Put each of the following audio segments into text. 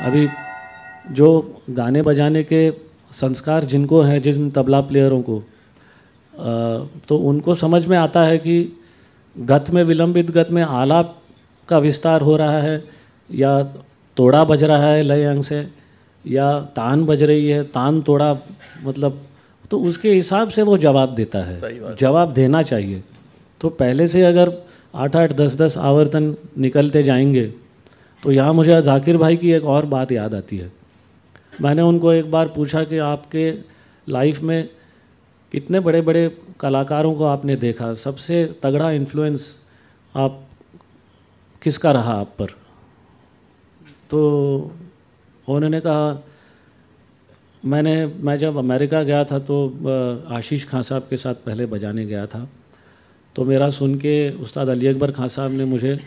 अभी जो गाने बजाने के संस्कार जिनको हैं, जिन तबला प्लेयरों को, तो उनको समझ में आता है कि गत में, विलंबित गत में आलाप का विस्तार हो रहा है, या तोड़ा बज रहा है लय अंग से, या तान बज रही है, तान तोड़ा, मतलब तो उसके हिसाब से वो जवाब देता है। जवाब देना चाहिए। तो पहले से अगर 8-8, 10-10 आवर्तन निकलते जाएंगे, तो यहाँ मुझे जाकिर भाई की एक और बात याद आती है। मैंने उनको एक बार पूछा कि आपके लाइफ में कितने बड़े बड़े कलाकारों को आपने देखा, सबसे तगड़ा इन्फ्लुएंस आप किसका रहा आप पर? तो उन्होंने कहा, मैं जब अमेरिका गया था तो आशीष खां साहब के साथ पहले बजाने गया था, तो मेरा सुन के उस्ताद अली अकबर खां साहब ने मुझे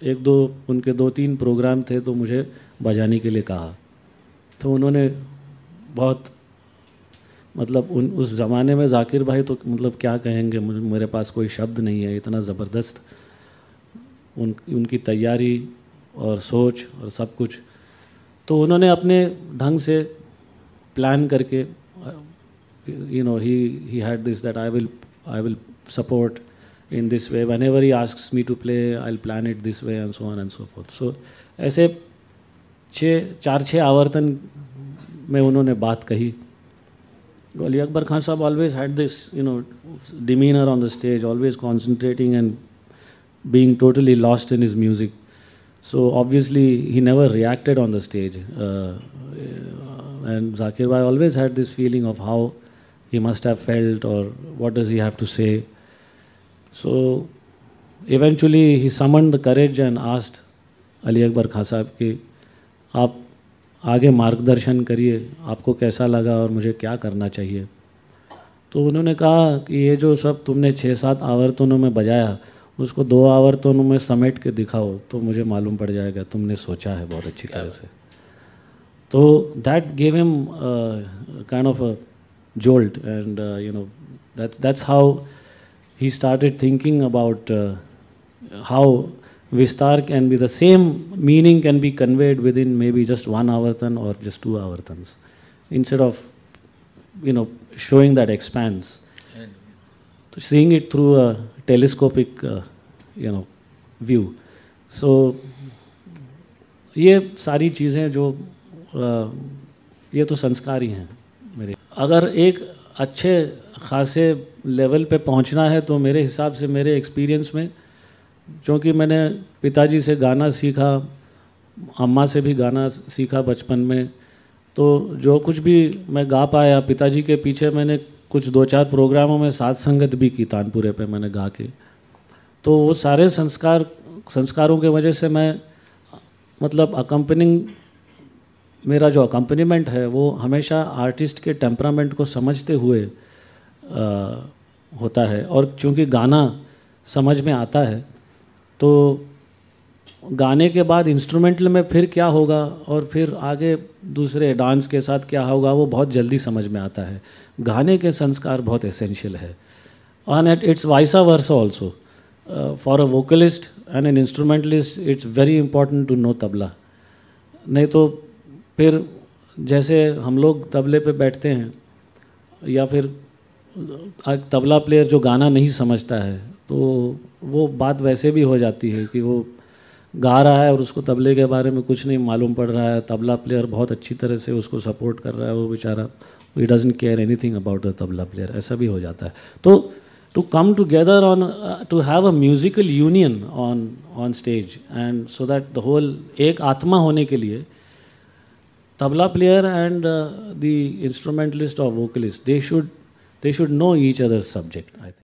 उनके 2-3 प्रोग्राम थे तो मुझे बजाने के लिए कहा। तो उन्होंने बहुत, मतलब उस ज़माने में जाकिर भाई तो मतलब क्या कहेंगे, मेरे पास कोई शब्द नहीं है, इतना ज़बरदस्त उनकी तैयारी और सोच और सब कुछ। तो उन्होंने अपने ढंग से प्लान करके, he had this, that I will support in this way, whenever he asks me to play I'll plan it this way, and so on and so forth. So ऐसे 4-6 आवर्तन में उन्होंने बात कही। अली अकबर खान साहब always had this demeanor on the stage, always concentrating and being totally lost in his music. So obviously he never reacted on the stage, and Zakir Bhai always had this feeling of how he must have felt, or what does he have to say. So eventually he summoned the courage and asked Ali Akbar Khan साहब कि आप आगे मार्गदर्शन करिए, आपको कैसा लगा और मुझे क्या करना चाहिए। तो उन्होंने कहा कि ये जो सब तुमने 6-7 आवर्तनों में बजाया, उसको 2 आवर्तनों में समेट के दिखाओ तो मुझे मालूम पड़ जाएगा तुमने सोचा है बहुत अच्छी तरह से। तो that gave him kind of a jolt, and that's how he started thinking about how Vistar can be, the same meaning can be conveyed within maybe just 1 avartan or just 2 avartans, instead of showing that expanse, so seeing it through a telescopic view. So ये सारी चीज़ें जो ये तो संस्कार ही हैं मेरे। अगर एक अच्छे खासे लेवल पे पहुंचना है तो मेरे हिसाब से, मेरे एक्सपीरियंस में, क्योंकि मैंने पिताजी से गाना सीखा, अम्मा से भी गाना सीखा बचपन में, तो जो कुछ भी मैं गा पाया, पिताजी के पीछे मैंने कुछ 2-4 प्रोग्रामों में साथ संगत भी की, तानपुरे पे मैंने गा के। तो वो सारे संस्कारों के वजह से मैं, मतलब अकम्पनिंग, मेरा जो अकम्पनीमेंट है वो हमेशा आर्टिस्ट के टेम्परामेंट को समझते हुए होता है। और चूँकि गाना समझ में आता है, तो गाने के बाद इंस्ट्रूमेंटल में फिर क्या होगा और फिर आगे दूसरे डांस के साथ क्या होगा, वो बहुत जल्दी समझ में आता है। गाने के संस्कार बहुत एसेंशियल है, and it's vice versa also. For a vocalist and an instrumentalist, it's very important to know tabla. नहीं तो फिर जैसे हम लोग तबले पे बैठते हैं, या फिर तबला प्लेयर जो गाना नहीं समझता है, तो वो बात वैसे भी हो जाती है कि वो गा रहा है और उसको तबले के बारे में कुछ नहीं मालूम पड़ रहा है, तबला प्लेयर बहुत अच्छी तरह से उसको सपोर्ट कर रहा है, वो बेचारा he doesn't care anything about the tabla player, ऐसा भी हो जाता है। तो to come together on, to have a musical union on stage, and so that the whole, एक आत्मा होने के लिए tabla player and the instrumentalist or vocalist, they should know each other's subject, I think.